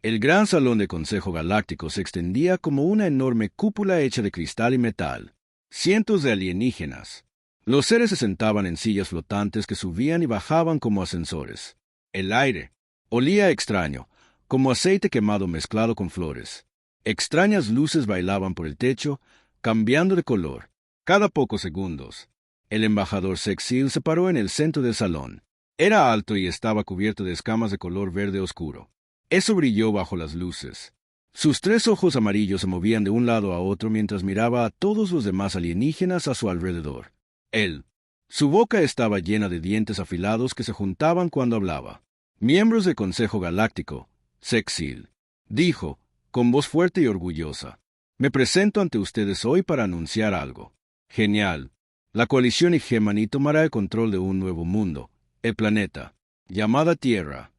El gran salón de Consejo Galáctico se extendía como una enorme cúpula hecha de cristal y metal. Cientos de alienígenas. Los seres se sentaban en sillas flotantes que subían y bajaban como ascensores. El aire olía extraño, como aceite quemado mezclado con flores. Extrañas luces bailaban por el techo, cambiando de color, cada pocos segundos. El embajador Sexil se paró en el centro del salón. Era alto y estaba cubierto de escamas de color verde oscuro. Eso brilló bajo las luces. Sus 3 ojos amarillos se movían de un lado a otro mientras miraba a todos los demás alienígenas a su alrededor. Su boca estaba llena de dientes afilados que se juntaban cuando hablaba. Miembros del Consejo Galáctico, Sexil dijo, con voz fuerte y orgullosa. Me presento ante ustedes hoy para anunciar algo. Genial. La coalición Hegemony tomará el control de un nuevo mundo, el planeta, llamada Tierra.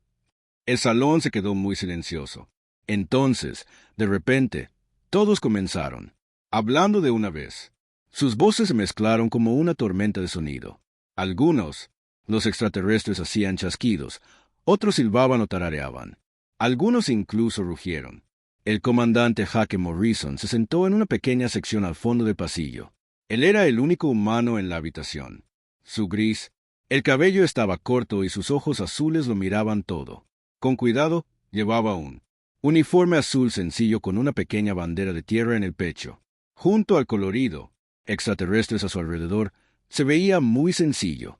El salón se quedó muy silencioso. Entonces, de repente, todos comenzaron, hablando de una vez. Sus voces se mezclaron como una tormenta de sonido. Algunos, los extraterrestres, hacían chasquidos, otros silbaban o tarareaban. Algunos incluso rugieron. El comandante Hake Morrison se sentó en una pequeña sección al fondo del pasillo. Él era el único humano en la habitación. El cabello estaba corto y sus ojos azules lo miraban todo. Con cuidado, llevaba un uniforme azul sencillo con una pequeña bandera de tierra en el pecho. Junto al colorido, extraterrestres a su alrededor, se veía muy sencillo.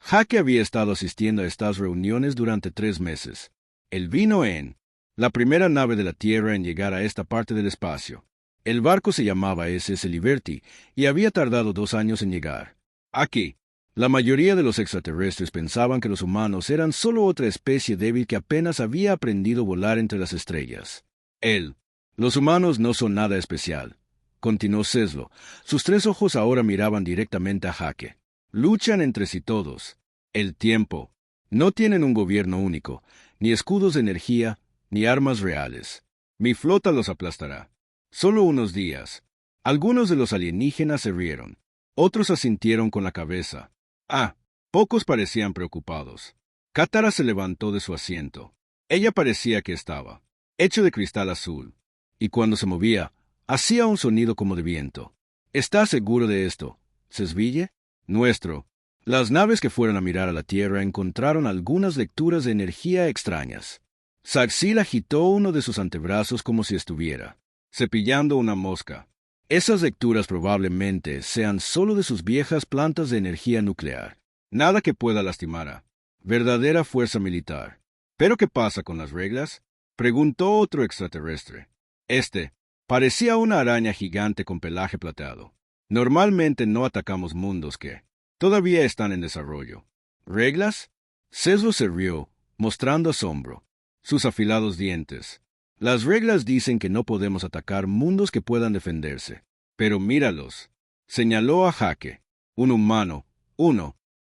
Hake había estado asistiendo a estas reuniones durante 3 meses. Él vino en la primera nave de la Tierra en llegar a esta parte del espacio. El barco se llamaba SS Liberty y había tardado 2 años en llegar. Aquí, la mayoría de los extraterrestres pensaban que los humanos eran solo otra especie débil que apenas había aprendido a volar entre las estrellas. Los humanos no son nada especial, continuó Seslo. Sus 3 ojos ahora miraban directamente a Hake. Luchan entre sí todos. El tiempo. No tienen un gobierno único, ni escudos de energía, ni armas reales. Mi flota los aplastará. Solo unos días. Algunos de los alienígenas se rieron. Otros asintieron con la cabeza. Pocos parecían preocupados. Katara se levantó de su asiento. Ella parecía que estaba hecho de cristal azul, y cuando se movía, hacía un sonido como de viento. ¿Estás seguro de esto, Sesville? Las naves que fueron a mirar a la Tierra encontraron algunas lecturas de energía extrañas. Saxil agitó uno de sus antebrazos como si estuviera cepillando una mosca. Esas lecturas probablemente sean solo de sus viejas plantas de energía nuclear. Nada que pueda lastimar a verdadera fuerza militar. ¿Pero qué pasa con las reglas?, preguntó otro extraterrestre. Parecía una araña gigante con pelaje plateado. Normalmente no atacamos mundos que todavía están en desarrollo. ¿Reglas? Seslo se rió, mostrando asombro. Sus afilados dientes. Las reglas dicen que no podemos atacar mundos que puedan defenderse. Pero míralos. Señaló a Hake. Un humano.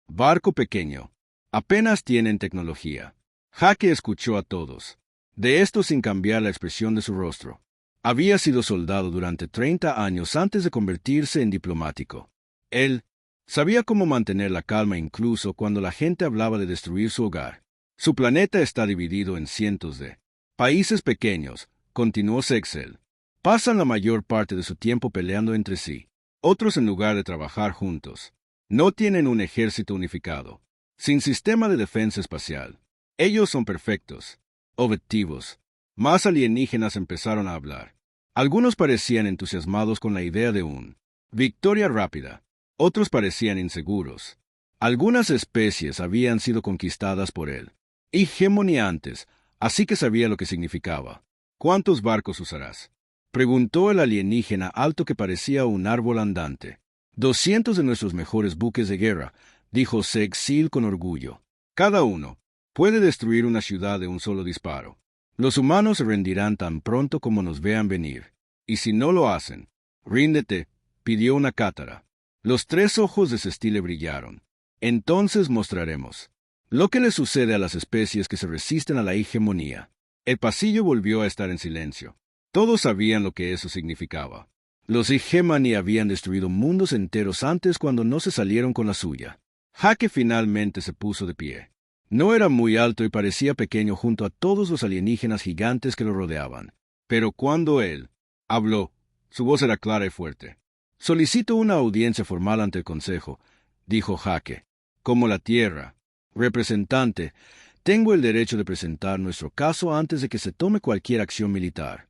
Barco pequeño. Apenas tienen tecnología. Hake escuchó a todos. De esto sin cambiar la expresión de su rostro. Había sido soldado durante 30 años antes de convertirse en diplomático. Él sabía cómo mantener la calma incluso cuando la gente hablaba de destruir su hogar. Su planeta está dividido en cientos de países pequeños, continuó Sexel. Pasan la mayor parte de su tiempo peleando entre sí. Otros, en lugar de trabajar juntos, no tienen un ejército unificado, sin sistema de defensa espacial. Ellos son perfectos, objetivos. Más alienígenas empezaron a hablar. Algunos parecían entusiasmados con la idea de una victoria rápida. Otros parecían inseguros. Algunas especies habían sido conquistadas por él. Hegemony antes, así que sabía lo que significaba. ¿Cuántos barcos usarás?, preguntó el alienígena alto que parecía un árbol andante. 200 de nuestros mejores buques de guerra, dijo Sexil con orgullo. Cada uno puede destruir una ciudad de un solo disparo. Los humanos se rendirán tan pronto como nos vean venir. Y si no lo hacen, ríndete, pidió una cátara. Los 3 ojos de Sestile brillaron. Entonces mostraremos lo que le sucede a las especies que se resisten a la hegemonía. El pasillo volvió a estar en silencio. Todos sabían lo que eso significaba. Los Hegemony habían destruido mundos enteros antes cuando no se salieron con la suya. Hake finalmente se puso de pie. No era muy alto y parecía pequeño junto a todos los alienígenas gigantes que lo rodeaban. Pero cuando él habló, su voz era clara y fuerte. «Solicito una audiencia formal ante el Consejo», dijo Jake. «Como la Tierra, representante, tengo el derecho de presentar nuestro caso antes de que se tome cualquier acción militar».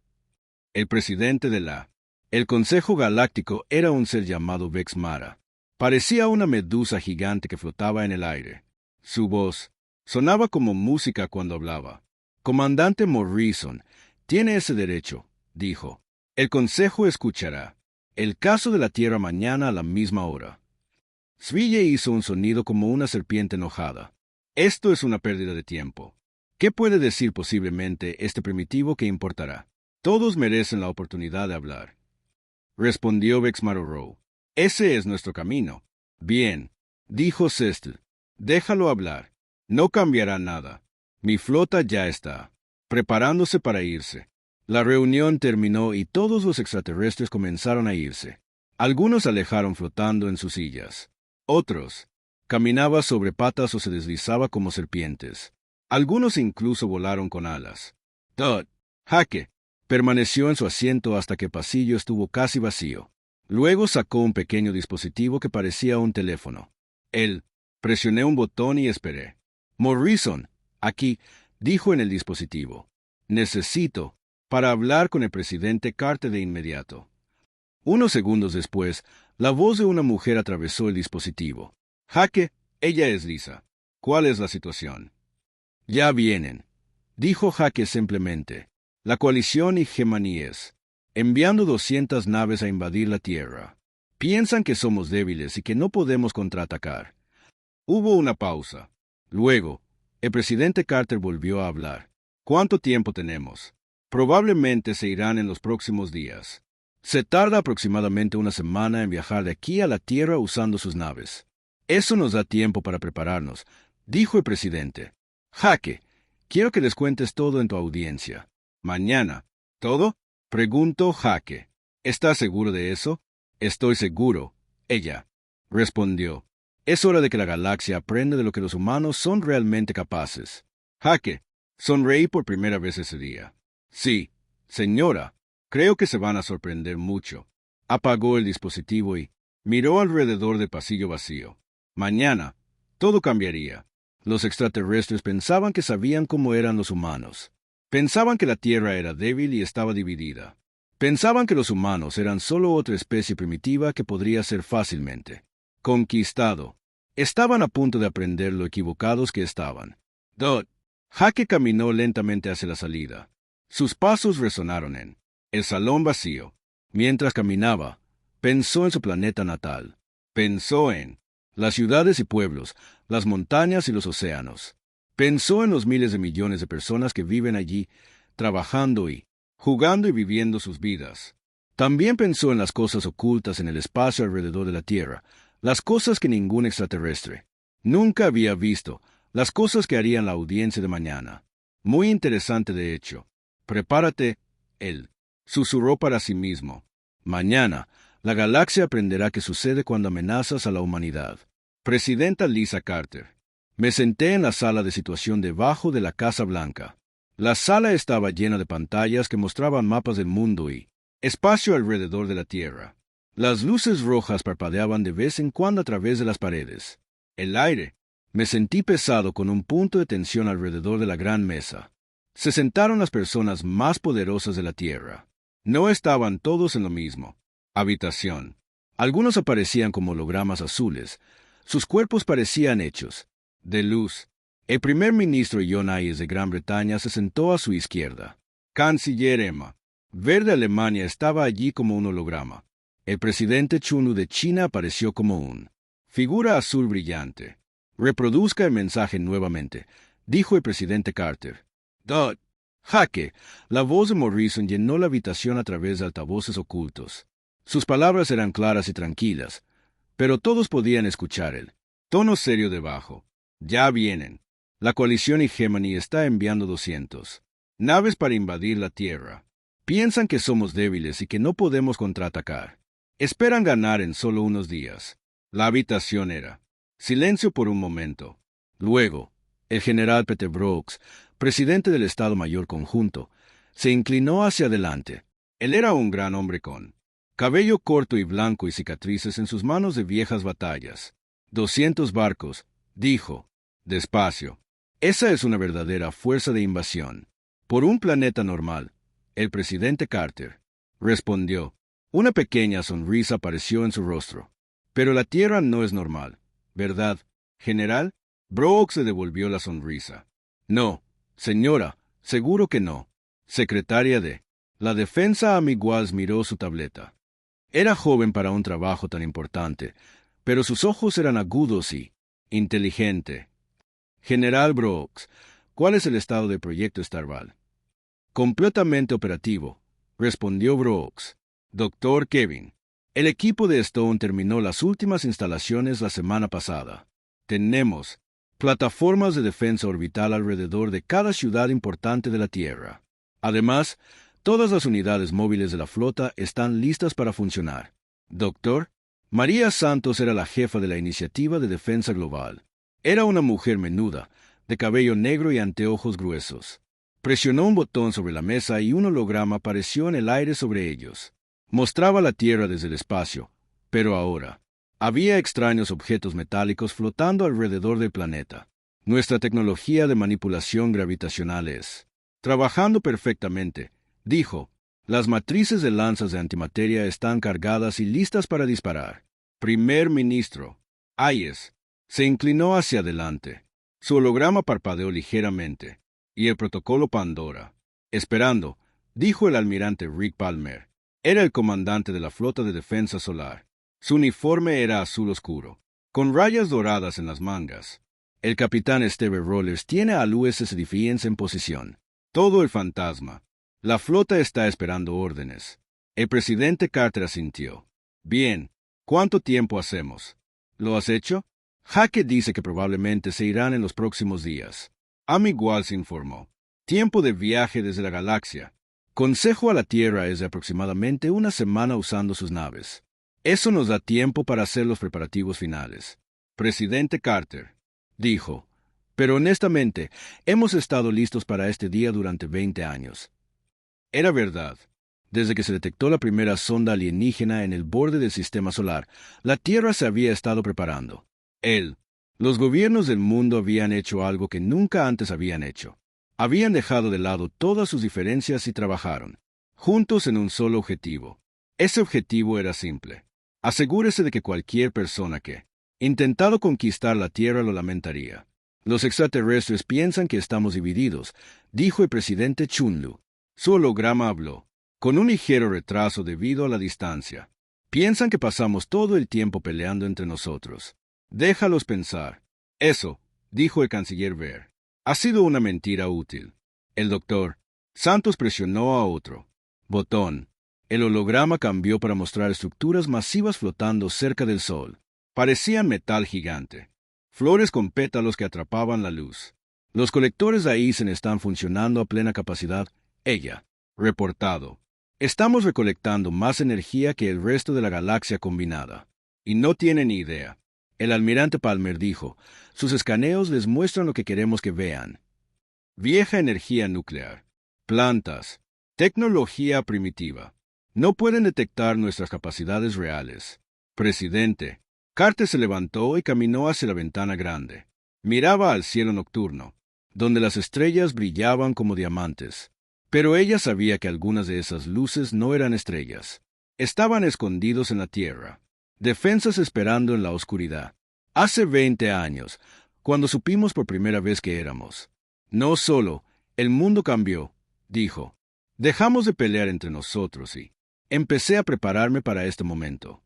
El presidente el Consejo Galáctico era un ser llamado Vex Mara. Parecía una medusa gigante que flotaba en el aire. Su voz sonaba como música cuando hablaba. «Comandante Morrison, tiene ese derecho», dijo. «El Consejo escuchará el caso de la Tierra mañana a la misma hora». Sville hizo un sonido como una serpiente enojada. «Esto es una pérdida de tiempo. ¿Qué puede decir posiblemente este primitivo que importará? Todos merecen la oportunidad de hablar». Respondió Vex Marorow. «Ese es nuestro camino». «Bien», dijo Sestel. «Déjalo hablar. No cambiará nada. Mi flota ya está preparándose para irse». La reunión terminó y todos los extraterrestres comenzaron a irse. Algunos se alejaron flotando en sus sillas. Otros caminaban sobre patas o se deslizaban como serpientes. Algunos incluso volaron con alas. Jake permaneció en su asiento hasta que el pasillo estuvo casi vacío. Luego sacó un pequeño dispositivo que parecía un teléfono. Presioné un botón y esperé. «Morrison, aquí», dijo en el dispositivo. «Necesito para hablar con el presidente Carter de inmediato». Unos segundos después, la voz de una mujer atravesó el dispositivo. «Jake, ella es Lisa. ¿Cuál es la situación?» «Ya vienen», dijo Jake simplemente. «La coalición Hemaníes, enviando 200 naves a invadir la Tierra. Piensan que somos débiles y que no podemos contraatacar». Hubo una pausa. Luego, el presidente Carter volvió a hablar. «¿Cuánto tiempo tenemos?» «Probablemente se irán en los próximos días. Se tarda aproximadamente una semana en viajar de aquí a la Tierra usando sus naves. Eso nos da tiempo para prepararnos», dijo el presidente. «Jake, quiero que les cuentes todo en tu audiencia. Mañana». «¿Todo?», preguntó Jake. «¿Estás seguro de eso?» «Estoy seguro», ella respondió. «Es hora de que la galaxia aprenda de lo que los humanos son realmente capaces». Jake sonreí por primera vez ese día. «Sí, señora, creo que se van a sorprender mucho». Apagó el dispositivo y miró alrededor del pasillo vacío. Mañana, todo cambiaría. Los extraterrestres pensaban que sabían cómo eran los humanos. Pensaban que la Tierra era débil y estaba dividida. Pensaban que los humanos eran solo otra especie primitiva que podría ser fácilmente conquistado. Estaban a punto de aprender lo equivocados que estaban. Jake caminó lentamente hacia la salida. Sus pasos resonaron en el salón vacío. Mientras caminaba, pensó en su planeta natal. Pensó en las ciudades y pueblos, las montañas y los océanos. Pensó en los miles de millones de personas que viven allí, trabajando y jugando y viviendo sus vidas. También pensó en las cosas ocultas en el espacio alrededor de la Tierra, las cosas que ningún extraterrestre nunca había visto, las cosas que harían la audiencia de mañana. Muy interesante, de hecho. «Prepárate», él susurró para sí mismo. «Mañana, la galaxia aprenderá qué sucede cuando amenazas a la humanidad». Presidenta Lisa Carter. Me senté en la sala de situación debajo de la Casa Blanca. La sala estaba llena de pantallas que mostraban mapas del mundo y espacio alrededor de la Tierra. Las luces rojas parpadeaban de vez en cuando a través de las paredes. El aire. Me sentí pesado con un punto de tensión alrededor de la gran mesa. Se sentaron las personas más poderosas de la Tierra. No estaban todos en lo mismo habitación. Algunos aparecían como hologramas azules. Sus cuerpos parecían hechos de luz. El primer ministro John Hayes de Gran Bretaña se sentó a su izquierda. Canciller Emma Verde Alemania estaba allí como un holograma. El presidente Chunu de China apareció como un figura azul brillante. «Reproduzca el mensaje nuevamente», dijo el presidente Carter. Jake, la voz de Morrison llenó la habitación a través de altavoces ocultos. Sus palabras eran claras y tranquilas, pero todos podían escuchar el tono serio debajo. «Ya vienen. La coalición Hegemony está enviando 200 naves para invadir la Tierra. Piensan que somos débiles y que no podemos contraatacar. Esperan ganar en solo unos días». La habitación era silencio por un momento. Luego, El general Peter Brooks, presidente del Estado Mayor Conjunto, se inclinó hacia adelante. Él era un gran hombre con cabello corto y blanco y cicatrices en sus manos de viejas batallas. 200 barcos, dijo, despacio. Esa es una verdadera fuerza de invasión. Por un planeta normal, el presidente Carter respondió. Una pequeña sonrisa apareció en su rostro. Pero la Tierra no es normal, ¿verdad, general? Brooks le devolvió la sonrisa. No, señora, seguro que no. Secretaria de la Defensa Amiguaz miró su tableta. Era joven para un trabajo tan importante, pero sus ojos eran agudos y inteligente. General Brooks, ¿cuál es el estado del proyecto Starval? Completamente operativo, respondió Brooks. Doctor Kevin, el equipo de Stone terminó las últimas instalaciones la semana pasada. Tenemos plataformas de defensa orbital alrededor de cada ciudad importante de la Tierra. Además, todas las unidades móviles de la flota están listas para funcionar. Doctor, María Santos era la jefa de la Iniciativa de Defensa Global. Era una mujer menuda, de cabello negro y anteojos gruesos. Presionó un botón sobre la mesa y un holograma apareció en el aire sobre ellos. Mostraba la Tierra desde el espacio, pero ahora había extraños objetos metálicos flotando alrededor del planeta. Nuestra tecnología de manipulación gravitacional es trabajando perfectamente, dijo. Las matrices de lanzas de antimateria están cargadas y listas para disparar. Primer ministro Hayes se inclinó hacia adelante. Su holograma parpadeó ligeramente. Y el protocolo Pandora. Esperando, dijo el almirante Rick Palmer. Era el comandante de la flota de defensa solar. Su uniforme era azul oscuro, con rayas doradas en las mangas. El capitán Steve Rollers tiene al USS Defiance en posición. Todo el fantasma. La flota está esperando órdenes. El presidente Carter asintió. Bien, ¿cuánto tiempo hacemos? ¿Lo has hecho? Hackett dice que probablemente se irán en los próximos días. Amiguaz informó. Tiempo de viaje desde la galaxia. Consejo a la Tierra es de aproximadamente una semana usando sus naves. Eso nos da tiempo para hacer los preparativos finales. Presidente Carter dijo, pero honestamente, hemos estado listos para este día durante 20 años. Era verdad. Desde que se detectó la primera sonda alienígena en el borde del sistema solar, la Tierra se había estado preparando. Los gobiernos del mundo habían hecho algo que nunca antes habían hecho. Habían dejado de lado todas sus diferencias y trabajaron juntos en un solo objetivo. Ese objetivo era simple. Asegúrese de que cualquier persona que intentado conquistar la Tierra lo lamentaría. Los extraterrestres piensan que estamos divididos, dijo el presidente Chunlu. Su holograma habló, con un ligero retraso debido a la distancia. Piensan que pasamos todo el tiempo peleando entre nosotros. Déjalos pensar. Eso, dijo el canciller Ver, ha sido una mentira útil. El doctor Santos presionó a otro botón. El holograma cambió para mostrar estructuras masivas flotando cerca del Sol. Parecían metal gigante. Flores con pétalos que atrapaban la luz. Los colectores de Aizen están funcionando a plena capacidad. Ella, reportado. Estamos recolectando más energía que el resto de la galaxia combinada. Y no tienen ni idea. El almirante Palmer dijo, sus escaneos les muestran lo que queremos que vean. Vieja energía nuclear. Plantas. Tecnología primitiva. No pueden detectar nuestras capacidades reales. Presidente. Carter se levantó y caminó hacia la ventana grande. Miraba al cielo nocturno, donde las estrellas brillaban como diamantes. Pero ella sabía que algunas de esas luces no eran estrellas. Estaban escondidos en la tierra. Defensas esperando en la oscuridad. Hace 20 años, cuando supimos por primera vez que éramos. No solo, el mundo cambió, dijo. Dejamos de pelear entre nosotros y empecé a prepararme para este momento.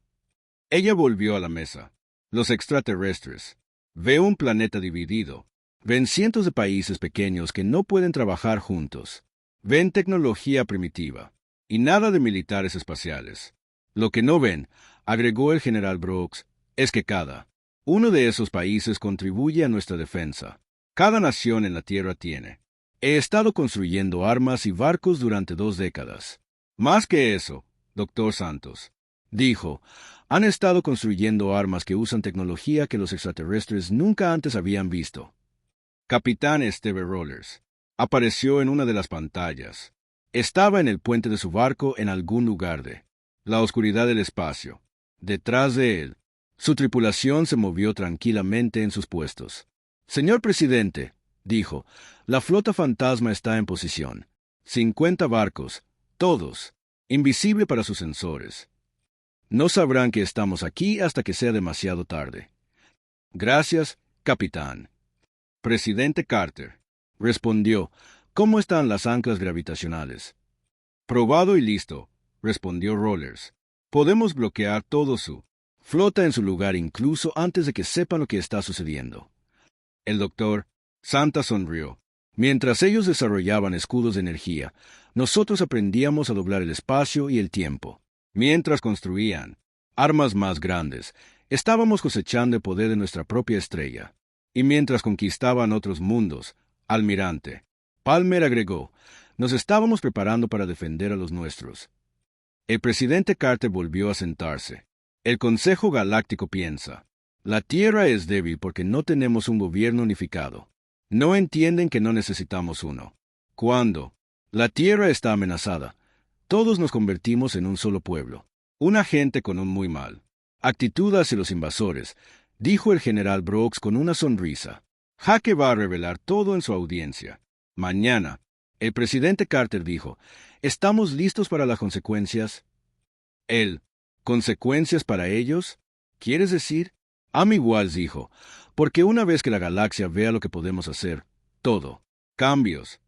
Ella volvió a la mesa. Los extraterrestres. Veo un planeta dividido. Ven cientos de países pequeños que no pueden trabajar juntos. Ven tecnología primitiva. Y nada de militares espaciales. Lo que no ven, agregó el general Brooks, es que cada uno de esos países contribuye a nuestra defensa. Cada nación en la Tierra tiene. He estado construyendo armas y barcos durante 2 décadas. Más que eso, doctor Santos, dijo, han estado construyendo armas que usan tecnología que los extraterrestres nunca antes habían visto. Capitán Steve Rollers. Apareció en una de las pantallas. Estaba en el puente de su barco en algún lugar de la oscuridad del espacio. Detrás de él, su tripulación se movió tranquilamente en sus puestos. Señor presidente, dijo, la flota fantasma está en posición. 50 barcos, todos, invisible para sus sensores. No sabrán que estamos aquí hasta que sea demasiado tarde. Gracias, capitán. Presidente Carter, respondió, ¿cómo están las anclas gravitacionales? Probado y listo, respondió Rollers. Podemos bloquear todo su flota en su lugar incluso antes de que sepan lo que está sucediendo. El doctor Santa sonrió. Mientras ellos desarrollaban escudos de energía, nosotros aprendíamos a doblar el espacio y el tiempo. Mientras construían armas más grandes, estábamos cosechando el poder de nuestra propia estrella. Y mientras conquistaban otros mundos, almirante Palmer agregó, nos estábamos preparando para defender a los nuestros. El presidente Carter volvió a sentarse. El Consejo Galáctico piensa, la Tierra es débil porque no tenemos un gobierno unificado. No entienden que no necesitamos uno. Cuando la Tierra está amenazada, todos nos convertimos en un solo pueblo. Una gente con un muy mal actitud hacia los invasores, dijo el general Brooks con una sonrisa. Jaque va a revelar todo en su audiencia. Mañana, el presidente Carter dijo, ¿estamos listos para las consecuencias? ¿Consecuencias para ellos? ¿Quieres decir? Amy Walsh dijo, porque una vez que la galaxia vea lo que podemos hacer, todo. Cambios.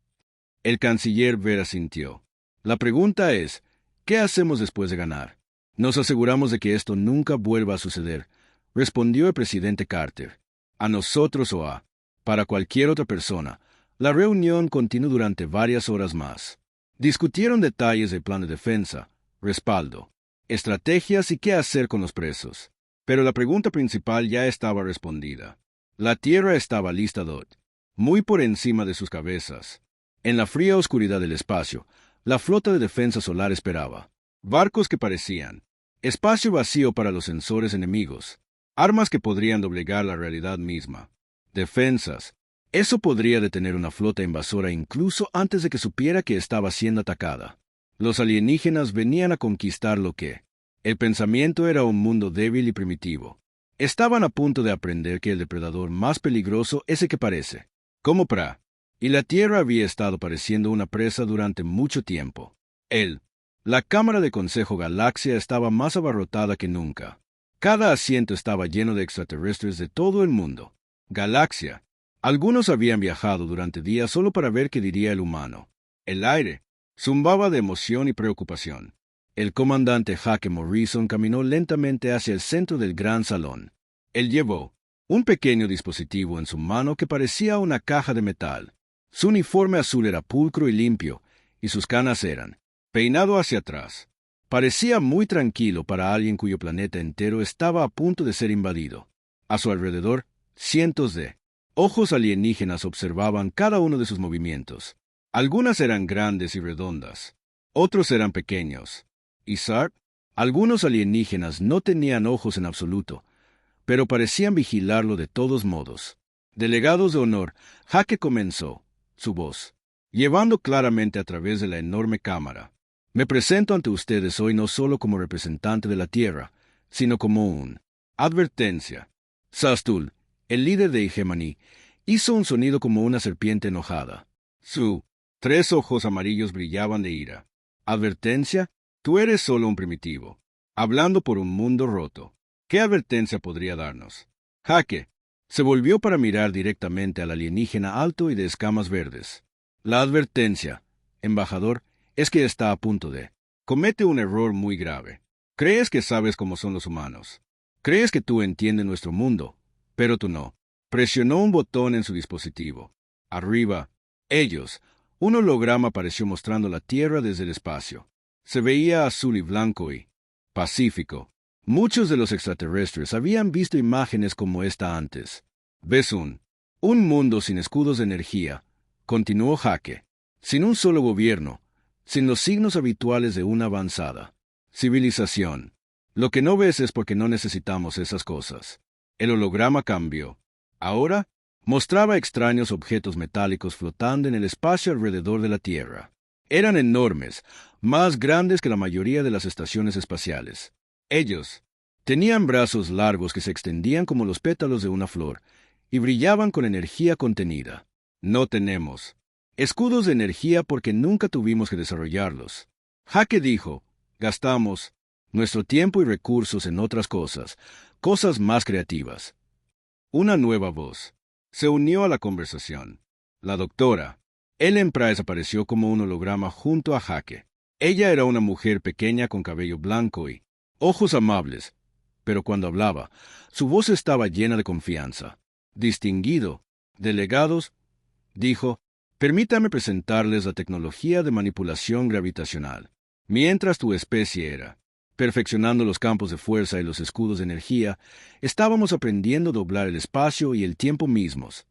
El canciller Vera sintió. La pregunta es, ¿qué hacemos después de ganar? Nos aseguramos de que esto nunca vuelva a suceder, respondió el presidente Carter. A nosotros o para cualquier otra persona. La reunión continuó durante varias horas más. Discutieron detalles del plan de defensa, respaldo, estrategias y qué hacer con los presos. Pero la pregunta principal ya estaba respondida. La Tierra estaba lista, muy por encima de sus cabezas. En la fría oscuridad del espacio, la flota de defensa solar esperaba. Barcos que parecían espacio vacío para los sensores enemigos. Armas que podrían doblegar la realidad misma. Defensas. Eso podría detener una flota invasora incluso antes de que supiera que estaba siendo atacada. Los alienígenas venían a conquistar lo que el pensamiento era un mundo débil y primitivo. Estaban a punto de aprender que el depredador más peligroso es el que parece como pra. Y la Tierra había estado pareciendo una presa durante mucho tiempo. La Cámara de Consejo Galaxia estaba más abarrotada que nunca. Cada asiento estaba lleno de extraterrestres de todo el mundo. Galaxia. Algunos habían viajado durante días solo para ver qué diría el humano. El aire zumbaba de emoción y preocupación. El comandante Jaque Morrison caminó lentamente hacia el centro del gran salón. Él llevó un pequeño dispositivo en su mano que parecía una caja de metal. Su uniforme azul era pulcro y limpio, y sus canas eran peinado hacia atrás. Parecía muy tranquilo para alguien cuyo planeta entero estaba a punto de ser invadido. A su alrededor, cientos de ojos alienígenas observaban cada uno de sus movimientos. Algunas eran grandes y redondas, otros eran pequeños. Algunos alienígenas no tenían ojos en absoluto, pero parecían vigilarlo de todos modos. Delegados de honor, Jaque comenzó su voz, llevando claramente a través de la enorme cámara. Me presento ante ustedes hoy no solo como representante de la Tierra, sino como un advertencia. Sastul, el líder de Hegemony, hizo un sonido como una serpiente enojada. Sus 3 ojos amarillos brillaban de ira. Advertencia, tú eres solo un primitivo, hablando por un mundo roto. ¿Qué advertencia podría darnos? Jaque se volvió para mirar directamente al alienígena alto y de escamas verdes. La advertencia, embajador, es que está a punto de comete un error muy grave. Crees que sabes cómo son los humanos. Crees que tú entiendes nuestro mundo, pero tú no. Presionó un botón en su dispositivo. Arriba, un holograma apareció mostrando la Tierra desde el espacio. Se veía azul y blanco y pacífico. Muchos de los extraterrestres habían visto imágenes como esta antes. ¿Ves un mundo sin escudos de energía? Continuó Jaque. Sin un solo gobierno, sin los signos habituales de una avanzada civilización. Lo que no ves es porque no necesitamos esas cosas. El holograma cambió. Ahora, Mostraba extraños objetos metálicos flotando en el espacio alrededor de la Tierra. Eran enormes, más grandes que la mayoría de las estaciones espaciales. Ellos tenían brazos largos que se extendían como los pétalos de una flor y brillaban con energía contenida. No tenemos escudos de energía porque nunca tuvimos que desarrollarlos. Hake dijo, gastamos nuestro tiempo y recursos en otras cosas, cosas más creativas. Una nueva voz se unió a la conversación. La doctora Ellen Price apareció como un holograma junto a Hake. Ella era una mujer pequeña con cabello blanco y ojos amables, pero cuando hablaba, su voz estaba llena de confianza. Distinguido, delegados, dijo, permítame presentarles la tecnología de manipulación gravitacional. Mientras tu especie era perfeccionando los campos de fuerza y los escudos de energía, estábamos aprendiendo a doblar el espacio y el tiempo mismos.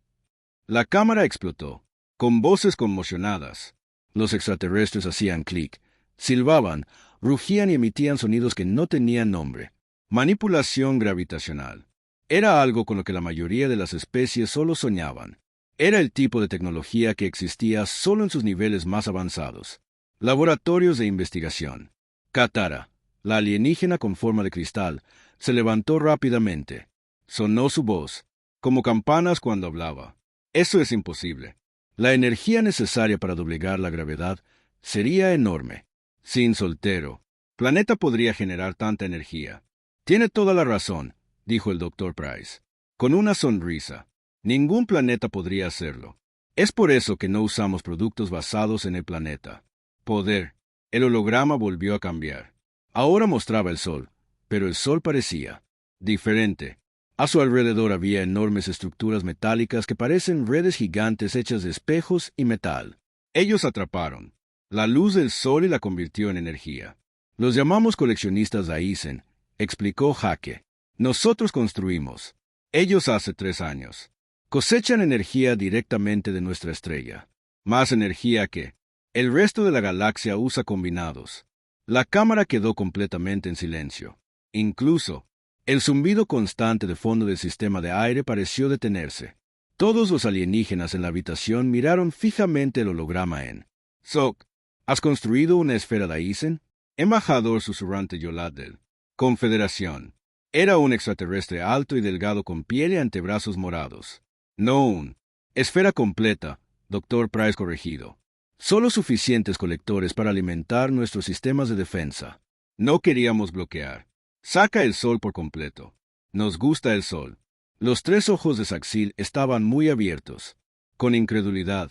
La cámara explotó, con voces conmocionadas. Los extraterrestres hacían clic, silbaban, rugían y emitían sonidos que no tenían nombre. Manipulación gravitacional. Era algo con lo que la mayoría de las especies solo soñaban. Era el tipo de tecnología que existía solo en sus niveles más avanzados. Laboratorios de investigación. Katara, la alienígena con forma de cristal, se levantó rápidamente. Sonó su voz, como campanas cuando hablaba. Eso es imposible. La energía necesaria para doblegar la gravedad sería enorme. Sin Soltero, planeta podría generar tanta energía. Tiene toda la razón, dijo el Dr. Price, con una sonrisa. Ningún planeta podría hacerlo. Es por eso que no usamos productos basados en el planeta. Poder. El holograma volvió a cambiar. Ahora mostraba el sol, pero el sol parecía diferente. A su alrededor había enormes estructuras metálicas que parecen redes gigantes hechas de espejos y metal. Ellos atraparon la luz del sol y la convirtió en energía. Los llamamos coleccionistas Aizen, explicó Hake. Nosotros construimos. Ellos hace 3 años. Cosechan energía directamente de nuestra estrella. Más energía que el resto de la galaxia usa combinados. La cámara quedó completamente en silencio. Incluso, el zumbido constante de fondo del sistema de aire pareció detenerse. Todos los alienígenas en la habitación miraron fijamente el holograma en. Sok, ¿has construido una esfera de Aizen? Embajador susurrante Yoladel. Confederación. Era un extraterrestre alto y delgado con piel y antebrazos morados. No un esfera completa, Dr. Price corregido. Solo suficientes colectores para alimentar nuestros sistemas de defensa. No queríamos bloquear. Saca el sol por completo. Nos gusta el sol. Los 3 ojos de Saxil estaban muy abiertos. Con incredulidad.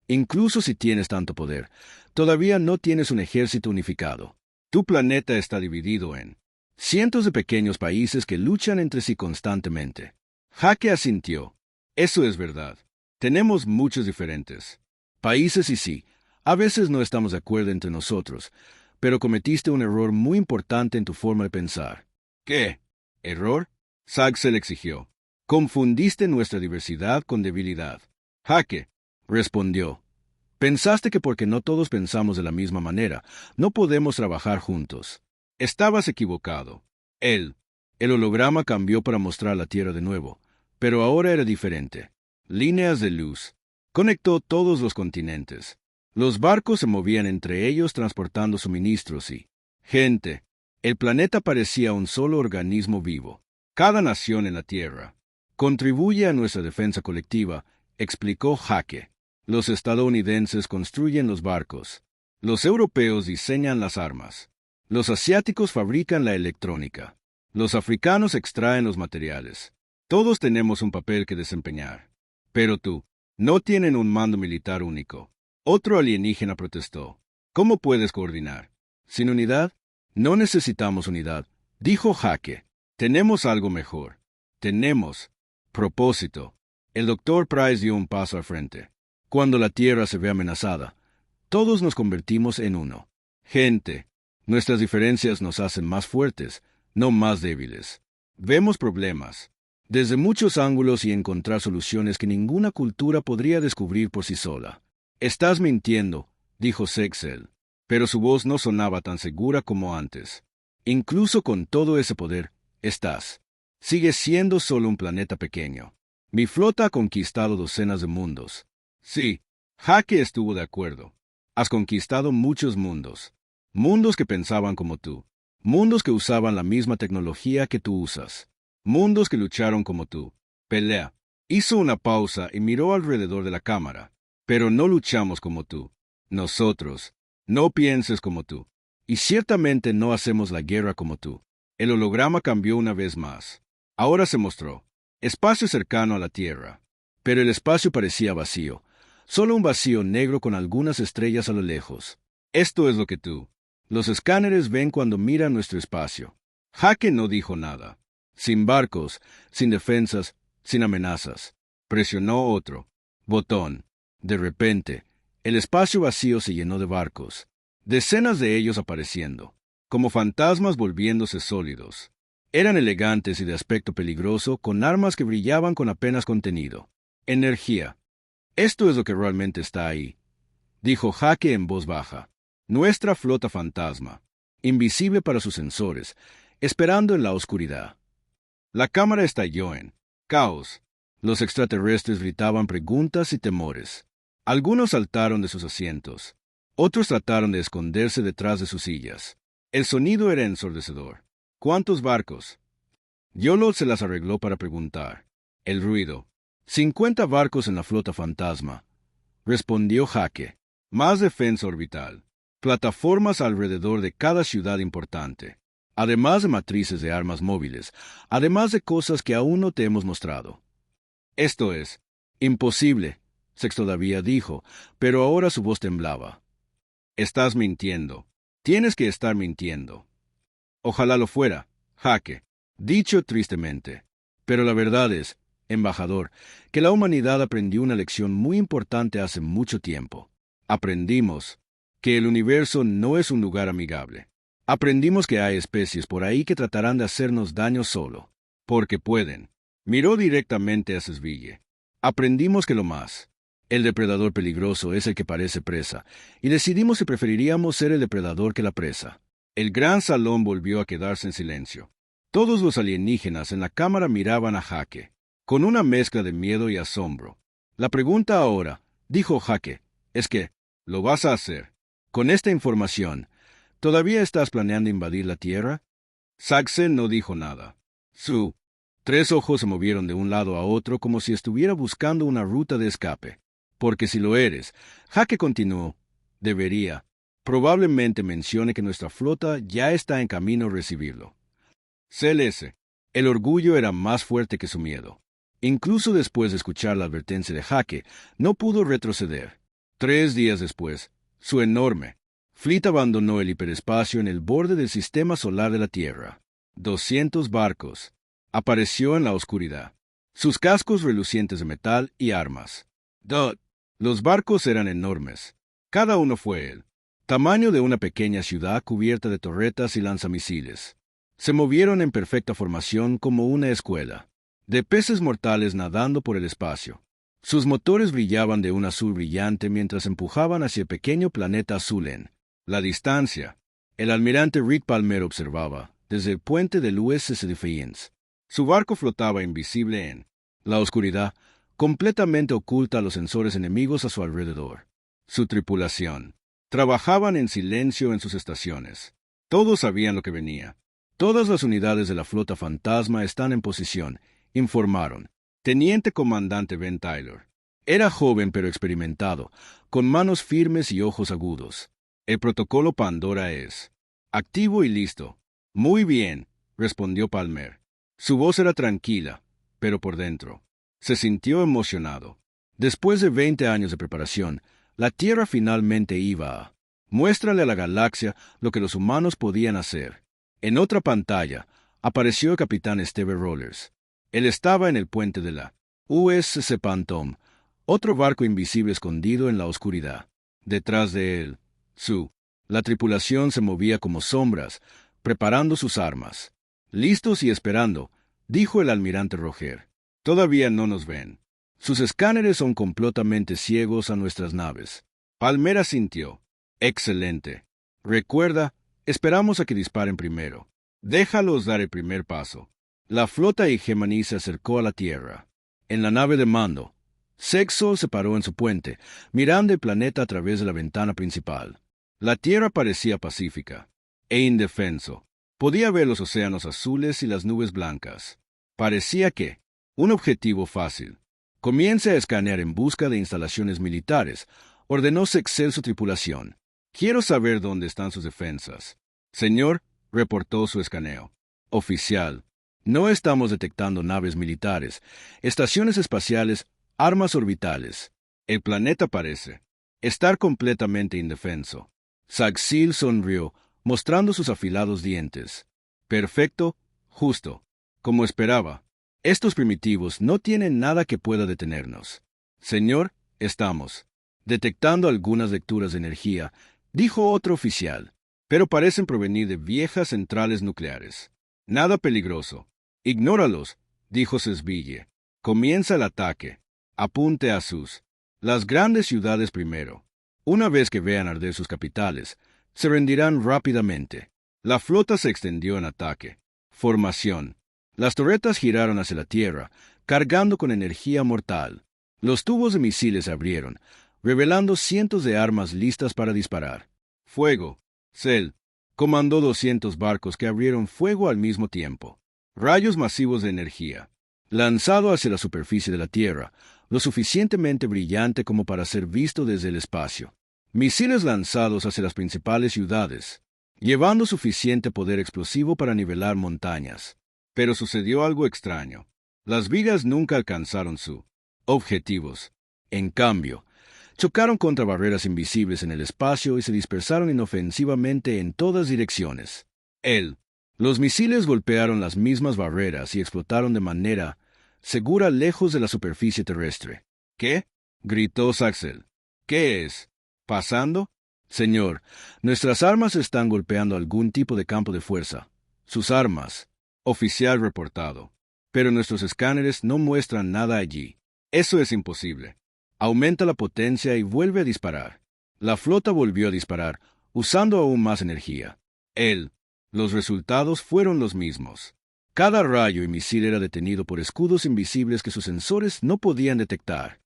Incluso si tienes tanto poder, todavía no tienes un ejército unificado. Tu planeta está dividido en cientos de pequeños países que luchan entre sí constantemente. Hake asintió. Eso es verdad. Tenemos muchos diferentes países y sí, a veces no estamos de acuerdo entre nosotros, pero cometiste un error muy importante en tu forma de pensar. ¿Qué? ¿Error? Saxel exigió. Confundiste nuestra diversidad con debilidad. Hake respondió. Pensaste que porque no todos pensamos de la misma manera, no podemos trabajar juntos. Estabas equivocado. El holograma cambió para mostrar la Tierra de nuevo, pero ahora era diferente. Líneas de luz. Conectó todos los continentes. Los barcos se movían entre ellos transportando suministros y gente. El planeta parecía un solo organismo vivo. Cada nación en la Tierra contribuye a nuestra defensa colectiva, explicó Hake. Los estadounidenses construyen los barcos. Los europeos diseñan las armas. Los asiáticos fabrican la electrónica. Los africanos extraen los materiales. Todos tenemos un papel que desempeñar. Pero tú, no tienen un mando militar único. Otro alienígena protestó. ¿Cómo puedes coordinar? ¿Sin unidad? No necesitamos unidad, dijo Hake. Tenemos algo mejor. Tenemos propósito. El Dr. Price dio un paso al frente. Cuando la Tierra se ve amenazada, todos nos convertimos en uno. Gente, nuestras diferencias nos hacen más fuertes, no más débiles. Vemos problemas desde muchos ángulos y encontrar soluciones que ninguna cultura podría descubrir por sí sola. Estás mintiendo, dijo Saxel, pero su voz no sonaba tan segura como antes. Incluso con todo ese poder, sigues siendo solo un planeta pequeño. Mi flota ha conquistado docenas de mundos. Sí, Jaque estuvo de acuerdo. Has conquistado muchos mundos. Mundos que pensaban como tú. Mundos que usaban la misma tecnología que tú usas. Mundos que lucharon como tú. Pelea. Hizo una pausa y miró alrededor de la cámara. Pero no luchamos como tú. Nosotros. No pienses como tú. Y ciertamente no hacemos la guerra como tú. El holograma cambió una vez más. Ahora se mostró. Espacio cercano a la Tierra. Pero el espacio parecía vacío. Solo un vacío negro con algunas estrellas a lo lejos. Esto es lo que tú. Los escáneres ven cuando miran nuestro espacio. Jaque no dijo nada. Sin barcos, sin defensas, sin amenazas. Presionó otro botón. De repente, el espacio vacío se llenó de barcos. Decenas de ellos apareciendo, como fantasmas volviéndose sólidos. Eran elegantes y de aspecto peligroso, con armas que brillaban con apenas contenido. Energía. Esto es lo que realmente está ahí, dijo Jaque en voz baja. Nuestra flota fantasma, invisible para sus sensores, esperando en la oscuridad. La cámara estalló en caos. Los extraterrestres gritaban preguntas y temores. Algunos saltaron de sus asientos. Otros trataron de esconderse detrás de sus sillas. El sonido era ensordecedor. ¿Cuántos barcos? Yolo se las arregló para preguntar. El ruido. 50 barcos en la flota fantasma, respondió Jaque. Más defensa orbital. Plataformas alrededor de cada ciudad importante. Además de matrices de armas móviles. Además de cosas que aún no te hemos mostrado. Esto es imposible, Sexto todavía dijo, pero ahora su voz temblaba. Estás mintiendo. Tienes que estar mintiendo. Ojalá lo fuera, Jaque, dicho tristemente. Pero la verdad es, embajador, que la humanidad aprendió una lección muy importante hace mucho tiempo. Aprendimos que el universo no es un lugar amigable. Aprendimos que hay especies por ahí que tratarán de hacernos daño solo, porque pueden. Miró directamente a Sesville. Aprendimos que lo más. El depredador peligroso es el que parece presa, y decidimos que preferiríamos ser el depredador que la presa. El gran salón volvió a quedarse en silencio. Todos los alienígenas en la cámara miraban a Jaque, con una mezcla de miedo y asombro. La pregunta ahora, dijo Jaque, es que, ¿lo vas a hacer? Con esta información, ¿todavía estás planeando invadir la Tierra? Saxe no dijo nada. Sus 3 ojos se movieron de un lado a otro como si estuviera buscando una ruta de escape. Porque si lo eres, Jaque continuó, debería. Probablemente mencione que nuestra flota ya está en camino a recibirlo. CLS. El orgullo era más fuerte que su miedo. Incluso después de escuchar la advertencia de Jaque, no pudo retroceder. 3 días después, su enorme fleet abandonó el hiperespacio en el borde del sistema solar de la Tierra. 200 barcos. Apareció en la oscuridad. Sus cascos relucientes de metal y armas. Los barcos eran enormes. Cada uno fue el tamaño de una pequeña ciudad cubierta de torretas y lanzamisiles. Se movieron en perfecta formación como una escuela, de peces mortales nadando por el espacio. Sus motores brillaban de un azul brillante mientras empujaban hacia el pequeño planeta azul en la distancia. El almirante Rick Palmer observaba, desde el puente del USS Defiance. Su barco flotaba invisible en la oscuridad, completamente oculta a los sensores enemigos a su alrededor. Su tripulación. Trabajaban en silencio en sus estaciones. Todos sabían lo que venía. Todas las unidades de la flota fantasma están en posición, informaron. Teniente Comandante Ben Taylor. Era joven pero experimentado, con manos firmes y ojos agudos. El protocolo Pandora es activo y listo. Muy bien, respondió Palmer. Su voz era tranquila, pero por dentro se sintió emocionado. Después de 20 años de preparación, la Tierra finalmente iba a muéstrale a la galaxia lo que los humanos podían hacer. En otra pantalla, apareció el capitán Steve Rollers. Él estaba en el puente de la USS Phantom, otro barco invisible escondido en la oscuridad. Detrás de él, la tripulación se movía como sombras, preparando sus armas. Listos y esperando, dijo el almirante Roger. Todavía no nos ven. Sus escáneres son completamente ciegos a nuestras naves. Palmer sintió. Excelente. Recuerda, esperamos a que disparen primero. Déjalos dar el primer paso. La flota hegemony se acercó a la Tierra. En la nave de mando, Sexo se paró en su puente, mirando el planeta a través de la ventana principal. La Tierra parecía pacífica e indefenso. Podía ver los océanos azules y las nubes blancas. Parecía que, un objetivo fácil. Comience a escanear en busca de instalaciones militares, ordenó Sexel su tripulación. Quiero saber dónde están sus defensas. Señor, reportó su escaneo. Oficial, no estamos detectando naves militares, estaciones espaciales, armas orbitales. El planeta parece estar completamente indefenso. Saxil sonrió, mostrando sus afilados dientes. Perfecto, justo. Como esperaba. Estos primitivos no tienen nada que pueda detenernos. Señor, estamos detectando algunas lecturas de energía, dijo otro oficial, pero parecen provenir de viejas centrales nucleares. Nada peligroso. Ignóralos, dijo Sesbille. Comienza el ataque. Apunte a las grandes ciudades primero. Una vez que vean arder sus capitales, se rendirán rápidamente. La flota se extendió en ataque. Formación. Las torretas giraron hacia la tierra, cargando con energía mortal. Los tubos de misiles se abrieron, revelando cientos de armas listas para disparar. Fuego. Cell comandó 200 barcos que abrieron fuego al mismo tiempo. Rayos masivos de energía. Lanzado hacia la superficie de la Tierra, lo suficientemente brillante como para ser visto desde el espacio. Misiles lanzados hacia las principales ciudades, llevando suficiente poder explosivo para nivelar montañas. Pero sucedió algo extraño. Las vigas nunca alcanzaron sus objetivos. En cambio, chocaron contra barreras invisibles en el espacio y se dispersaron inofensivamente en todas direcciones. Los misiles golpearon las mismas barreras y explotaron de manera segura lejos de la superficie terrestre. ¿Qué? Gritó Saxel. ¿Qué es pasando? Señor, nuestras armas están golpeando algún tipo de campo de fuerza. Sus armas. Oficial reportado. Pero nuestros escáneres no muestran nada allí. Eso es imposible. Aumenta la potencia y vuelve a disparar. La flota volvió a disparar, usando aún más energía. Los resultados fueron los mismos. Cada rayo y misil era detenido por escudos invisibles que sus sensores no podían detectar.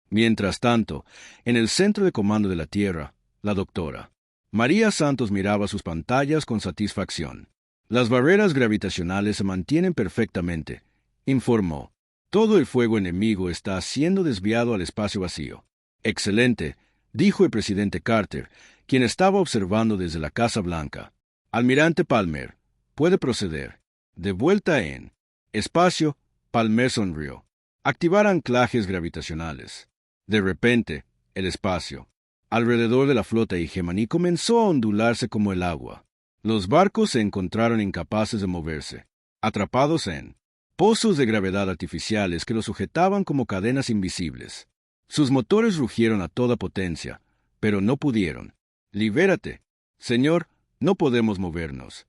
Mientras tanto, en el centro de comando de la Tierra, la doctora María Santos miraba sus pantallas con satisfacción. Las barreras gravitacionales se mantienen perfectamente, informó. Todo el fuego enemigo está siendo desviado al espacio vacío. Excelente, dijo el presidente Carter, quien estaba observando desde la Casa Blanca. Almirante Palmer, puede proceder. De vuelta en espacio, Palmer sonrió. Activar anclajes gravitacionales. De repente, el espacio alrededor de la flota hegemony comenzó a ondularse como el agua. Los barcos se encontraron incapaces de moverse, atrapados en pozos de gravedad artificiales que los sujetaban como cadenas invisibles. Sus motores rugieron a toda potencia, pero no pudieron. Libérate. Señor, no podemos movernos.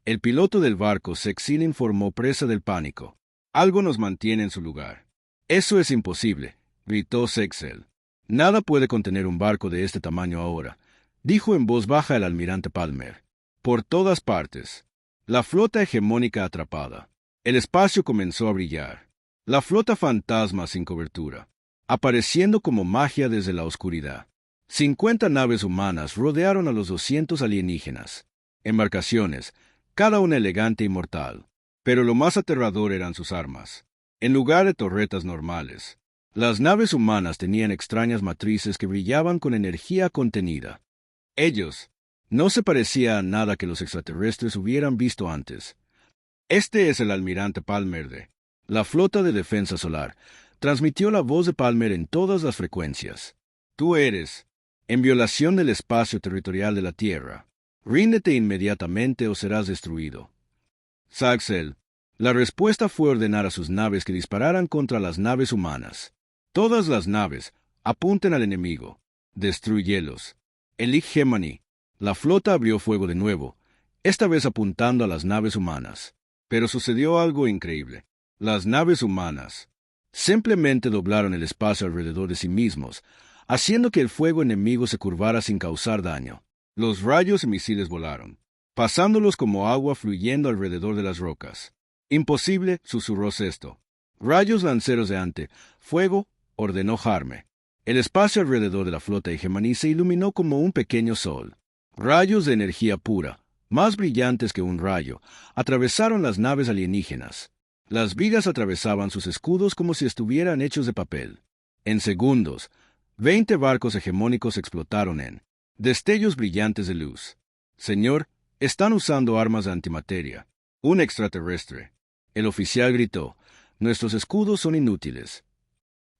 El piloto del barco Sexil informó presa del pánico. Algo nos mantiene en su lugar. Eso es imposible, gritó Sexel. Nada puede contener un barco de este tamaño ahora, dijo en voz baja el almirante Palmer. Por todas partes. La flota hegemónica atrapada. El espacio comenzó a brillar. La flota fantasma sin cobertura, apareciendo como magia desde la oscuridad. 50 naves humanas rodearon a los 200 alienígenas. Embarcaciones, cada una elegante y mortal. Pero lo más aterrador eran sus armas. En lugar de torretas normales, las naves humanas tenían extrañas matrices que brillaban con energía contenida. Ellos no se parecía a nada que los extraterrestres hubieran visto antes. Este es el almirante Palmer de la Flota de Defensa Solar. Transmitió la voz de Palmer en todas las frecuencias. Tú eres en violación del espacio territorial de la Tierra. Ríndete inmediatamente o serás destruido. Saxel. La respuesta fue ordenar a sus naves que dispararan contra las naves humanas. Todas las naves, apunten al enemigo. Destruyelos. El Hegemony. La flota abrió fuego de nuevo, esta vez apuntando a las naves humanas. Pero sucedió algo increíble. Las naves humanas simplemente doblaron el espacio alrededor de sí mismos, haciendo que el fuego enemigo se curvara sin causar daño. Los rayos y misiles volaron, pasándolos como agua fluyendo alrededor de las rocas. Imposible, susurró Sesto. Rayos lanceros de ante, fuego, ordenó Jarme. El espacio alrededor de la flota hegemony se iluminó como un pequeño sol. Rayos de energía pura, más brillantes que un rayo, atravesaron las naves alienígenas. Las vigas atravesaban sus escudos como si estuvieran hechos de papel. En segundos, 20 barcos hegemónicos explotaron en destellos brillantes de luz. Señor, están usando armas de antimateria. Un extraterrestre. El oficial gritó, nuestros escudos son inútiles.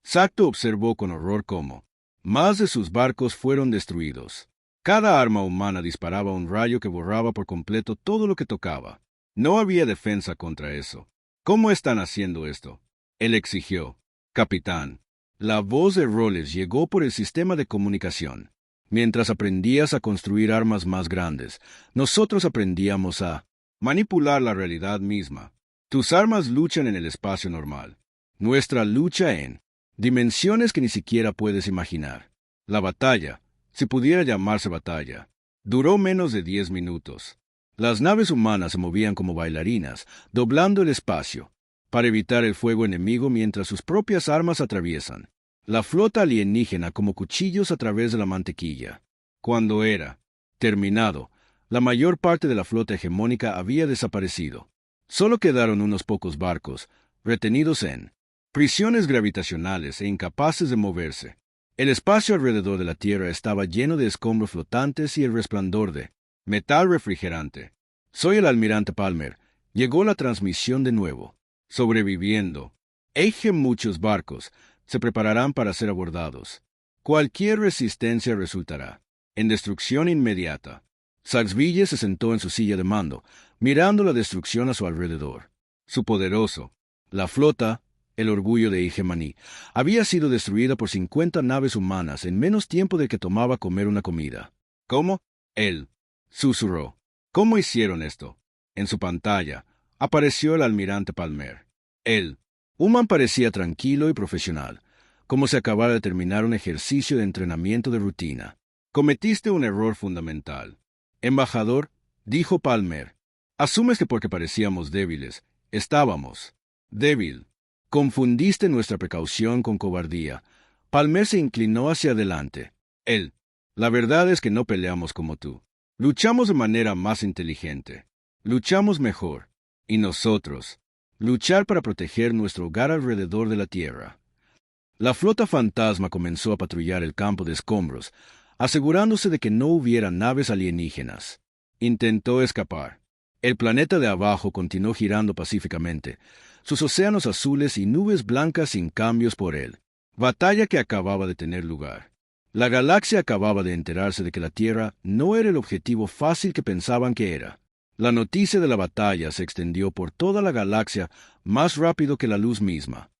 Sacto observó con horror cómo más de sus barcos fueron destruidos. Cada arma humana disparaba un rayo que borraba por completo todo lo que tocaba. No había defensa contra eso. ¿Cómo están haciendo esto? Él exigió. Capitán. La voz de Roles llegó por el sistema de comunicación. Mientras aprendías a construir armas más grandes, nosotros aprendíamos a manipular la realidad misma. Tus armas luchan en el espacio normal. Nuestra lucha en dimensiones que ni siquiera puedes imaginar. La batalla, si pudiera llamarse batalla, duró menos de 10 minutos. Las naves humanas se movían como bailarinas, doblando el espacio, para evitar el fuego enemigo mientras sus propias armas atraviesan la flota alienígena como cuchillos a través de la mantequilla. Cuando era terminado, la mayor parte de la flota hegemónica había desaparecido. Solo quedaron unos pocos barcos, retenidos en prisiones gravitacionales e incapaces de moverse. El espacio alrededor de la Tierra estaba lleno de escombros flotantes y el resplandor de metal refrigerante. Soy el almirante Palmer. Llegó la transmisión de nuevo. Sobreviviendo. Muchos barcos se prepararán para ser abordados. Cualquier resistencia resultará en destrucción inmediata. Saxville se sentó en su silla de mando, mirando la destrucción a su alrededor. Su poderoso, la flota, el orgullo de Hegemony, había sido destruida por 50 naves humanas en menos tiempo de que tomaba comer una comida. ¿Cómo? Él susurró. ¿Cómo hicieron esto? En su pantalla apareció el almirante Palmer. Human parecía tranquilo y profesional, como si acabara de terminar un ejercicio de entrenamiento de rutina. Cometiste un error fundamental. Embajador, dijo Palmer, asumes que porque parecíamos débiles, estábamos débil. Confundiste nuestra precaución con cobardía. Palmer se inclinó hacia adelante. La verdad es que no peleamos como tú. Luchamos de manera más inteligente. Luchamos mejor. Y nosotros, luchar para proteger nuestro hogar alrededor de la Tierra. La flota fantasma comenzó a patrullar el campo de escombros, asegurándose de que no hubiera naves alienígenas. Intentó escapar. El planeta de abajo continuó girando pacíficamente, sus océanos azules y nubes blancas sin cambios por él. Batalla que acababa de tener lugar. La galaxia acababa de enterarse de que la Tierra no era el objetivo fácil que pensaban que era. La noticia de la batalla se extendió por toda la galaxia más rápido que la luz misma.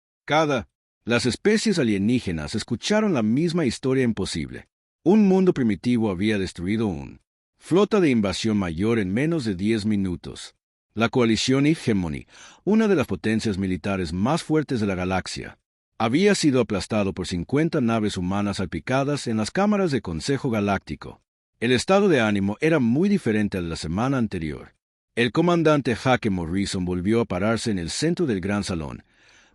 Las especies alienígenas escucharon la misma historia imposible. Un mundo primitivo había destruido una flota de invasión mayor en menos de 10 minutos. La coalición Hegemony, una de las potencias militares más fuertes de la galaxia, había sido aplastado por 50 naves humanas salpicadas en las cámaras de Consejo Galáctico. El estado de ánimo era muy diferente al de la semana anterior. El comandante Hake Morrison volvió a pararse en el centro del gran salón,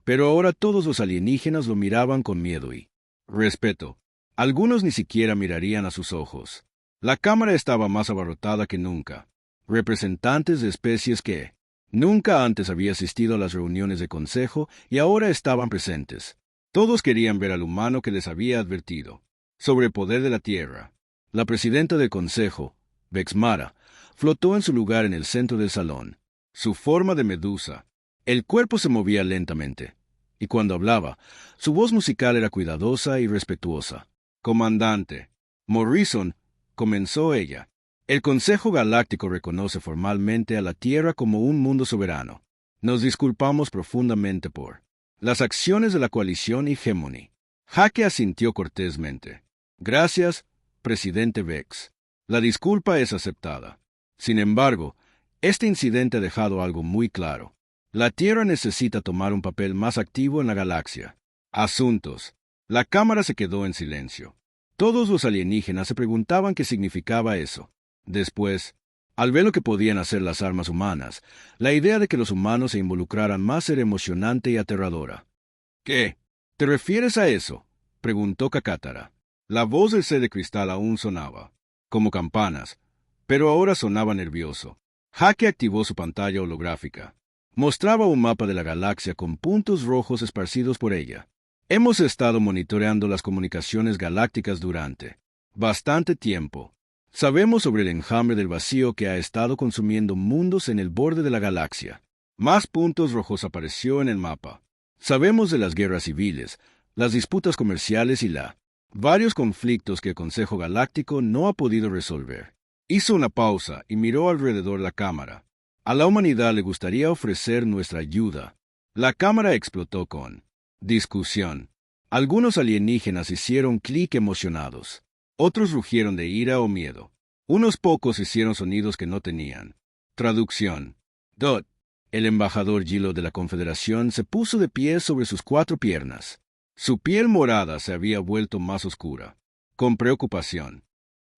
pero ahora todos los alienígenas lo miraban con miedo y respeto. Algunos ni siquiera mirarían a sus ojos. La cámara estaba más abarrotada que nunca. Representantes de especies que nunca antes había asistido a las reuniones de consejo y ahora estaban presentes. Todos querían ver al humano que les había advertido sobre el poder de la Tierra. La presidenta del consejo, Vexmara, flotó en su lugar en el centro del salón. Su forma de medusa. El cuerpo se movía lentamente, y cuando hablaba, su voz musical era cuidadosa y respetuosa. Comandante Morrison, comenzó ella. El Consejo Galáctico reconoce formalmente a la Tierra como un mundo soberano. Nos disculpamos profundamente por las acciones de la coalición Hegemony. Hake asintió cortésmente. Gracias, presidente Vex. La disculpa es aceptada. Sin embargo, este incidente ha dejado algo muy claro. La Tierra necesita tomar un papel más activo en la galaxia. Asuntos. La cámara se quedó en silencio. Todos los alienígenas se preguntaban qué significaba eso. Después, Al ver lo que podían hacer las armas humanas, la idea de que los humanos se involucraran más era emocionante y aterradora. ¿Qué? ¿Te refieres a eso?, preguntó Cacátara. La voz del ser de cristal aún sonaba, como campanas, pero ahora sonaba nervioso. Jake activó su pantalla holográfica. Mostraba un mapa de la galaxia con puntos rojos esparcidos por ella. Hemos estado monitoreando las comunicaciones galácticas durante bastante tiempo. Sabemos sobre el enjambre del vacío que ha estado consumiendo mundos en el borde de la galaxia. Más puntos rojos apareció en el mapa. Sabemos de las guerras civiles, las disputas comerciales y varios conflictos que el Consejo Galáctico no ha podido resolver. Hizo una pausa y miró alrededor la cámara. A la humanidad le gustaría ofrecer nuestra ayuda. La cámara explotó con discusión. Algunos alienígenas hicieron clic emocionados. Otros rugieron de ira o miedo. Unos pocos hicieron sonidos que no tenían traducción. Dot. El embajador Gilo de la Confederación se puso de pie sobre sus 4 piernas. Su piel morada se había vuelto más oscura. Con preocupación.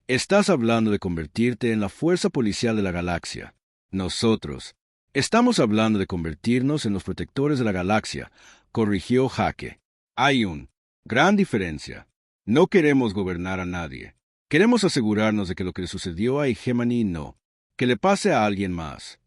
Estás hablando de convertirte en la fuerza policial de la galaxia. Nosotros estamos hablando de convertirnos en los protectores de la galaxia, corrigió Jake. Hay una gran diferencia. No queremos gobernar a nadie. Queremos asegurarnos de que lo que le sucedió a Hegemony que le pase a alguien más.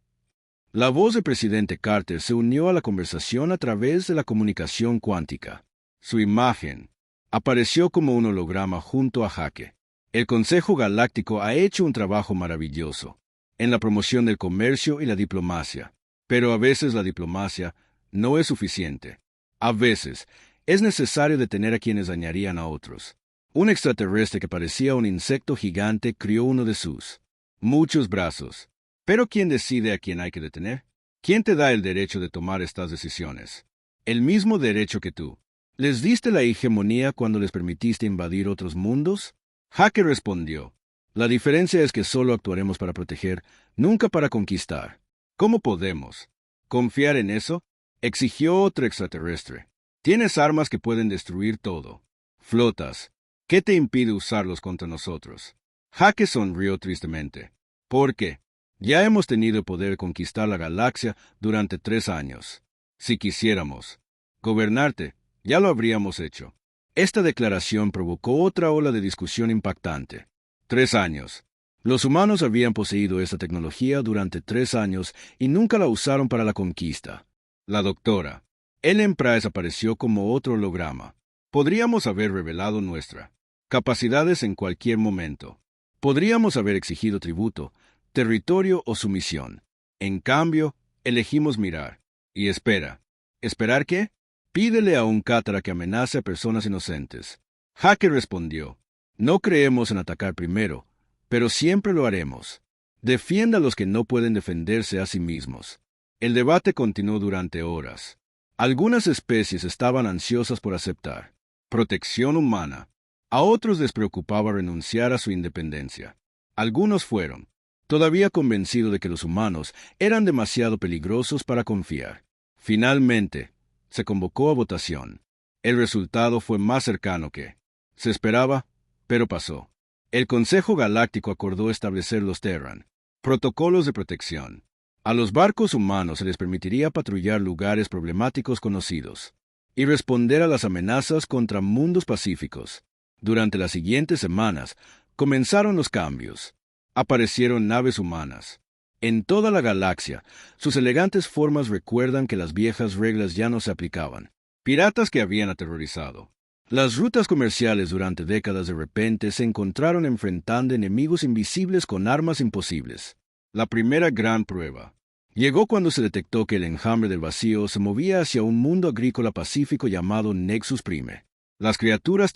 La voz del presidente Carter se unió a la conversación a través de la comunicación cuántica. Su imagen apareció como un holograma junto a Jake. El Consejo Galáctico ha hecho un trabajo maravilloso en la promoción del comercio y la diplomacia, pero a veces la diplomacia no es suficiente. A veces es necesario detener a quienes dañarían a otros. Un extraterrestre que parecía un insecto gigante crió uno de sus muchos brazos. ¿Pero quién decide a quién hay que detener? ¿Quién te da el derecho de tomar estas decisiones? El mismo derecho que tú. ¿Les diste la hegemonía cuando les permitiste invadir otros mundos? Jake respondió. La diferencia es que solo actuaremos para proteger, nunca para conquistar. ¿Cómo podemos confiar en eso?, exigió otro extraterrestre. Tienes armas que pueden destruir todo. Flotas. ¿Qué te impide usarlos contra nosotros? Jake sonrió tristemente. ¿Por qué? Ya hemos tenido el poder de conquistar la galaxia durante 3 años. Si quisiéramos gobernarte, ya lo habríamos hecho. Esta declaración provocó otra ola de discusión impactante. 3 años. Los humanos habían poseído esta tecnología durante 3 años y nunca la usaron para la conquista. La doctora Ellen Price apareció como otro holograma. Podríamos haber revelado nuestras capacidades en cualquier momento. Podríamos haber exigido tributo, territorio o sumisión. En cambio, elegimos mirar. Y espera. ¿Esperar qué? Pídele a un cátara que amenace a personas inocentes. Jake respondió. No creemos en atacar primero, pero siempre lo haremos. Defienda a los que no pueden defenderse a sí mismos. El debate continuó durante horas. Algunas especies estaban ansiosas por aceptar protección humana. A otros les preocupaba renunciar a su independencia. Algunos fueron todavía convencidos de que los humanos eran demasiado peligrosos para confiar. Finalmente, se convocó a votación. El resultado fue más cercano que se esperaba, pero pasó. El Consejo Galáctico acordó establecer los Terran protocolos de protección. A los barcos humanos se les permitiría patrullar lugares problemáticos conocidos y responder a las amenazas contra mundos pacíficos. Durante las siguientes semanas comenzaron los cambios. Aparecieron naves humanas. En toda la galaxia, sus elegantes formas recuerdan que las viejas reglas ya no se aplicaban. Piratas que habían aterrorizado. Las rutas comerciales durante décadas de repente se encontraron enfrentando enemigos invisibles con armas imposibles. La primera gran prueba llegó cuando se detectó que el enjambre del vacío se movía hacia un mundo agrícola pacífico llamado Nexus Prime. Las criaturas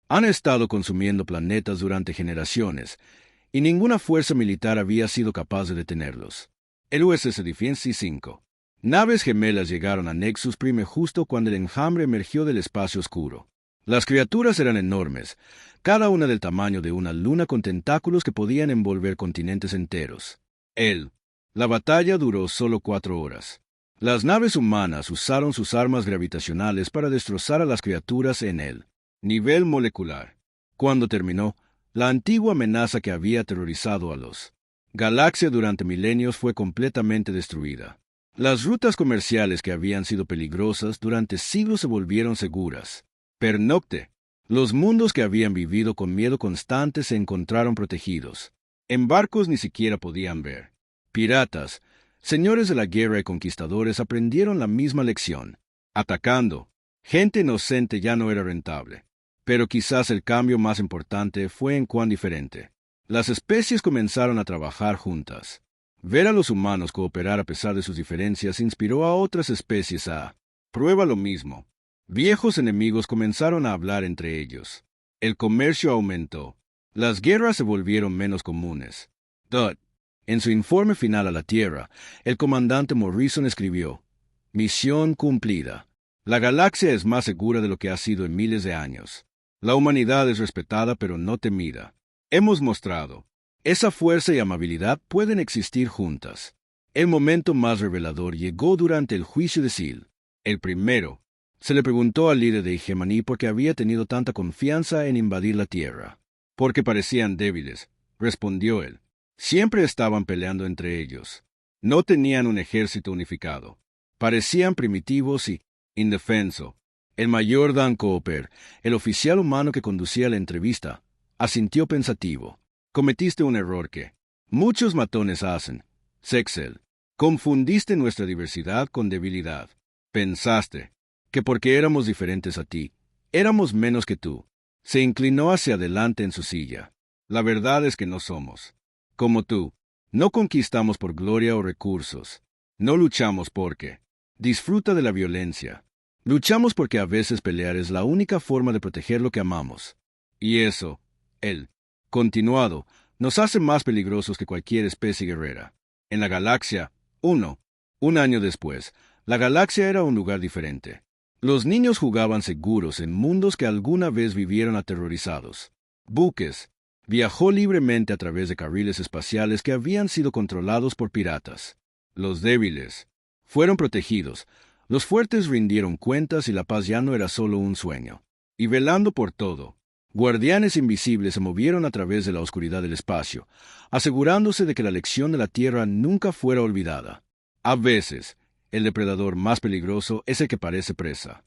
han estado consumiendo planetas durante generaciones, y ninguna fuerza militar había sido capaz de detenerlos. El USS Defiance 5. Naves gemelas llegaron a Nexus Prime justo cuando el enjambre emergió del espacio oscuro. Las criaturas eran enormes, cada una del tamaño de una luna con tentáculos que podían envolver continentes enteros. La batalla duró solo 4 horas. Las naves humanas usaron sus armas gravitacionales para destrozar a las criaturas en el nivel molecular. Cuando terminó, la antigua amenaza que había aterrorizado a los galaxia durante milenios fue completamente destruida. Las rutas comerciales que habían sido peligrosas durante siglos se volvieron seguras. Pernocte. Los mundos que habían vivido con miedo constante se encontraron protegidos. En barcos ni siquiera podían ver. Piratas, señores de la guerra y conquistadores aprendieron la misma lección. Atacando, gente inocente ya no era rentable. Pero quizás el cambio más importante fue en cuán diferente. Las especies comenzaron a trabajar juntas. Ver a los humanos cooperar a pesar de sus diferencias inspiró a otras especies a prueba lo mismo. Viejos enemigos comenzaron a hablar entre ellos. El comercio aumentó. Las guerras se volvieron menos comunes. En su informe final a la Tierra, el comandante Morrison escribió: Misión cumplida. La galaxia es más segura de lo que ha sido en miles de años. La humanidad es respetada pero no temida. Hemos mostrado. Esa fuerza y amabilidad pueden existir juntas. El momento más revelador llegó durante el juicio de Sil. El primero. Se le preguntó al líder de Hegemoní por qué había tenido tanta confianza en invadir la Tierra. Porque parecían débiles, respondió él. Siempre estaban peleando entre ellos. No tenían un ejército unificado. Parecían primitivos y indefenso. El mayor Dan Cooper, el oficial humano que conducía la entrevista, asintió pensativo. Cometiste un error que muchos matones hacen. Sexel, confundiste nuestra diversidad con debilidad. Pensaste que porque éramos diferentes a ti, éramos menos que tú. Se inclinó hacia adelante en su silla. La verdad es que no somos como tú. No conquistamos por gloria o recursos. No luchamos porque disfruta de la violencia. Luchamos porque a veces pelear es la única forma de proteger lo que amamos. Y eso, él, continuado, nos hace más peligrosos que cualquier especie guerrera. En la galaxia, un año después, la galaxia era un lugar diferente. Los niños jugaban seguros en mundos que alguna vez vivieron aterrorizados. Buques. Viajó libremente a través de carriles espaciales que habían sido controlados por piratas. Los débiles fueron protegidos. Los fuertes rindieron cuentas y la paz ya no era solo un sueño. Y velando por todo, guardianes invisibles se movieron a través de la oscuridad del espacio, asegurándose de que la lección de la Tierra nunca fuera olvidada. A veces, el depredador más peligroso es el que parece presa.